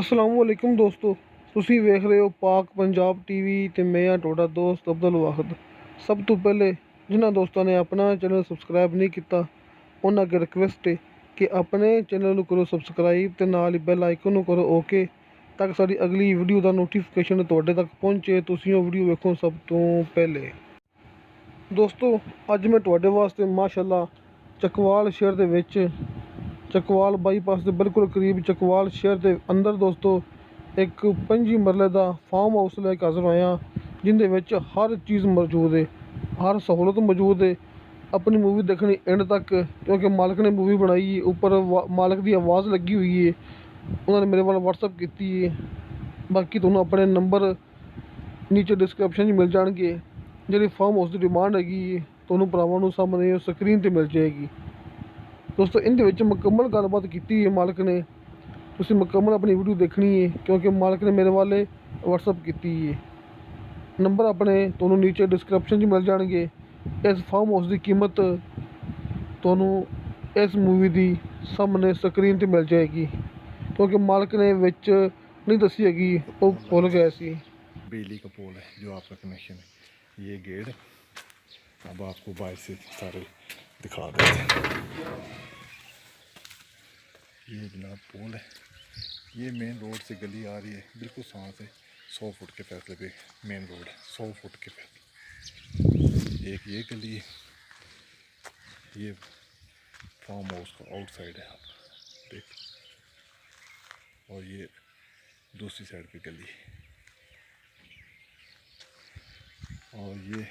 असलामुअलैकुम दोस्तों, ਤੁਸੀਂ ਵੇਖ ਰਹੇ ਹੋ ਪਾਕ ਪੰਜਾਬ ਟੀਵੀ ਤੇ ਮੈਂ ਹਾਂ ਤੁਹਾਡਾ ਦੋਸਤ ਅਬਦੁਲ ਵਾਹਿਦ। ਸਭ ਤੋਂ ਪਹਿਲੇ ਜਿਨ੍ਹਾਂ ਦੋਸਤਾਂ ਨੇ ਆਪਣਾ ਚੈਨਲ ਸਬਸਕ੍ਰਾਈਬ ਨਹੀਂ ਕੀਤਾ ਉਹਨਾਂ ਅੱਗੇ ਰਿਕਵੈਸਟ ਹੈ ਕਿ ਆਪਣੇ ਚੈਨਲ ਨੂੰ ਕਰੋ ਸਬਸਕ੍ਰਾਈਬ ਤੇ ਨਾਲ ਹੀ ਬੈਲ ਆਈਕਨ ਨੂੰ ਕਰੋ ਓਕੇ, ਤਾਂ ਕਿ ਸਾਡੀ ਅਗਲੀ ਵੀਡੀਓ ਦਾ ਨੋਟੀਫਿਕੇਸ਼ਨ ਤੁਹਾਡੇ ਤੱਕ ਪਹੁੰਚੇ, ਤੁਸੀਂ ਉਹ ਵੀਡੀਓ ਵੇਖੋ ਸਭ ਤੋਂ ਪਹਿਲੇ। ਦੋਸਤੋ, ਅੱਜ ਮੈਂ ਤੁਹਾਡੇ ਵਾਸਤੇ ਮਾਸ਼ਾਅੱਲਾ ਚੱਕਵਾਲ ਸ਼ਹਿਰ ਦੇ ਵਿੱਚ ਚੱਕਵਾਲ ਬਾਈਪਾਸ ਦੇ ਬਿਲਕੁਲ ਕਰੀਬ ਚੱਕਵਾਲ ਸ਼ਹਿਰ ਦੇ ਅੰਦਰ ਦੋਸਤੋ ਇੱਕ 5 ਮਰਲੇ ਦਾ ਫਾਰਮ ਹਾਊਸ ਲੈ ਕੇ ਹਾਜ਼ਰ ਹੋਇਆ, ਜਿਹਦੇ ਵਿੱਚ ਹਰ ਚੀਜ਼ ਮੌਜੂਦ ਹੈ, ਹਰ ਸਹੂਲਤ ਮੌਜੂਦ ਹੈ। ਆਪਣੀ ਮੂਵੀ ਦੇਖਣੀ ਐਂਡ ਤੱਕ, ਕਿਉਂਕਿ ਮਾਲਕ ਨੇ ਮੂਵੀ ਬਣਾਈ ਹੈ। ਉੱਪਰ ਮਾਲਕ ਦੀ ਆਵਾਜ਼ ਲੱਗੀ ਹੋਈ ਹੈ, ਉਹਨਾਂ ਨੇ ਮੇਰੇ ਵੱਲ WhatsApp ਕੀਤੀ ਹੈ। ਬਾਕੀ ਤੁਹਾਨੂੰ ਆਪਣੇ ਨੰਬਰ ਨੀਚੇ ਡਿਸਕ੍ਰਿਪਸ਼ਨ 'ਚ ਮਿਲ ਜਾਣਗੇ। ਜਿਹੜੀ ਫਾਰਮ ਹਾਊਸ ਦੀ ਡਿਮਾਂਡ ਹੈਗੀ ਹੈ ਤੁਹਾਨੂੰ ਭਰਾਵਾਂ ਨੂੰ ਸਾਹਮਣੇ ਸਕਰੀਨ 'ਤੇ ਮਿਲ ਜਾਏਗੀ। ਦੋਸਤੋ, ਇਹਦੇ ਵਿੱਚ ਮੁਕੰਮਲ ਗੱਲਬਾਤ ਕੀਤੀ ਹੈ ਮਾਲਕ ਨੇ, ਤੁਸੀਂ ਮੁਕੰਮਲ ਆਪਣੀ ਵੀਡੀਓ ਦੇਖਣੀ ਹੈ, ਕਿਉਂਕਿ ਮਾਲਕ ਨੇ ਮੇਰੇ ਵਾਲੇ WhatsApp ਕੀਤੀ ਹੈ। ਨੰਬਰ ਆਪਣੇ ਤੁਹਾਨੂੰ ਨੀਚੇ ਡਿਸਕ੍ਰਿਪਸ਼ਨ 'ਚ ਮਿਲ ਜਾਣਗੇ। ਇਸ ਫਾਰਮ ਹਾਊਸ ਦੀ ਕੀਮਤ ਤੁਹਾਨੂੰ ਇਸ ਮੂਵੀ ਦੀ ਸਾਹਮਣੇ ਸਕਰੀਨ 'ਤੇ ਮਿਲ ਜਾਏਗੀ, ਕਿਉਂਕਿ ਮਾਲਕ ਨੇ ਵਿੱਚ ਨਹੀਂ ਦੱਸੀ ਹੈਗੀ, ਉਹ ਭੁੱਲ ਗਏ ਸੀ। बिजली का पोल है जो आपका कनेक्शन है, ये गेट। अब आपको बाहर से सारे दिखा देते हैं। ये जनाब पोल है, ये मेन रोड से गली आ रही है, बिल्कुल साथ है। 100 फुट के फैसले पे मेन रोड है, 100 फुट के फैसले। एक ये गली है, ये फार्म हाउस का आउटसाइड है, आप देख। और ये दूसरी साइड पे गली है, और ये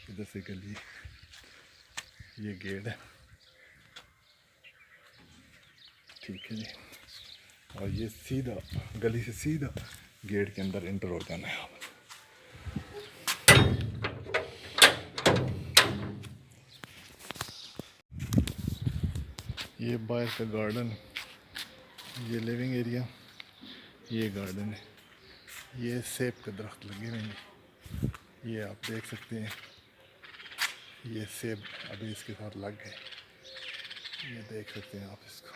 इधर से गली, ये गेट है, ठीक है जी। और ये सीधा गली से सीधा गेट के अंदर एंटर हो जाना है आप। ये बाहर का गार्डन, ये लिविंग एरिया, ये गार्डन है। ये सेब के दरख्त लगे हुए हैं, ये आप देख सकते हैं। ये सेब अभी इसके साथ लग गए, ये देख सकते हैं आप इसको।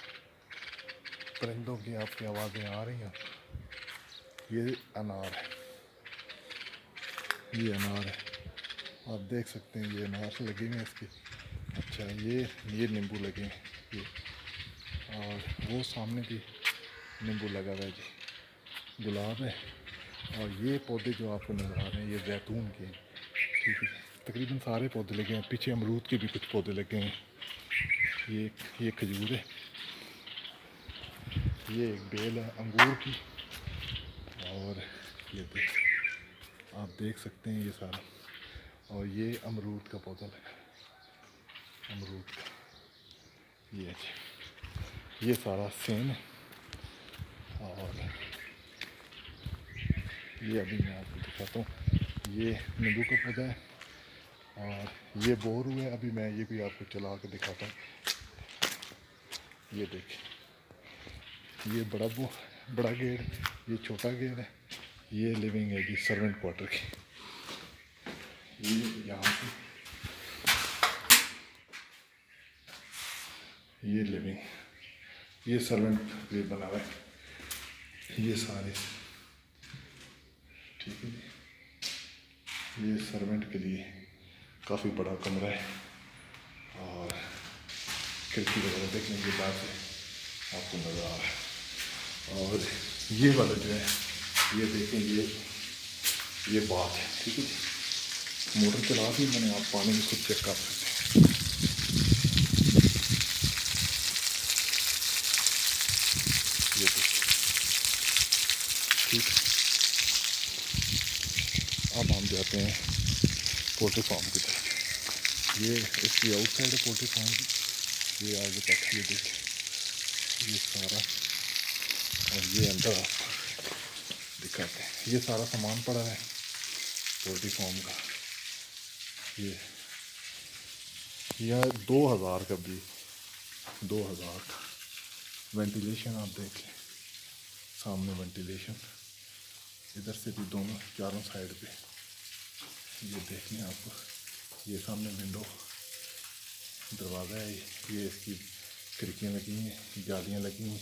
परिंदों की आपकी आवाज़ें आ रही हैं। ये अनार है, ये अनार है, आप देख सकते हैं। ये अनार लगे हुए हैं इसके। अच्छा, ये नींबू लगे हैं, ये। और वो सामने भी नींबू लगा हुआ है जी, गुलाब है। और ये पौधे जो आपको नज़र आ रहे हैं, ये जैतून के हैं, ठीक है। तकरीबन सारे पौधे लगे हैं, पीछे अमरूद के भी कुछ पौधे लगे हैं। ये खजूर है, ये एक बेल है अंगूर की। और ये आप देख सकते हैं ये सारा। और ये अमरूद का पौधा लगा, अमरूद का, ये जी, ये सारा सेम है। और ये अभी मैं आपको दिखाता हूँ, ये नींबू का पौधा है। और ये बोर हुआ है, अभी मैं ये भी आपको चला के दिखाता हूँ। ये देखिए, ये बड़ा गेट, ये छोटा गेट है। ये लिविंग है जी सर्वेंट क्वार्टर की। ये यहाँ से ये लिविंग, ये सर्वेंट ये बना हुआ है, ये सारे, ठीक है जी। ये सर्वेंट के लिए काफ़ी बड़ा कमरा है। और खिड़की वगैरह देखने के बाद से आपको नज़र आ रहा है। और ये वाला जो है, ये देखें, ये बात है, ठीक है जी। मोटर चला दी मैंने, आप पानी में खुद चेक कर सकते हैं। ये देखिए, ठीक। अब हम जाते हैं पोल्ट्री फार्म की तरफ। ये इसकी आउटसाइड है पोल्ट्री फार्म की, ये आगे तक, ये देखिए, ये सारा। और ये अंदर आपको दिखाते हैं, ये सारा सामान पड़ा है पोल्ट्री फार्म का। ये 2000 का भी, 2000 का। वेंटिलेशन आप देख लें, सामने वेंटिलेशन, इधर से भी दोनों चारों साइड पे, ये देख लें आपको। ये सामने विंडो, दरवाज़ा है, ये इसकी खिड़कियाँ लगी हैं, जालियाँ लगी हैं।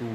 2.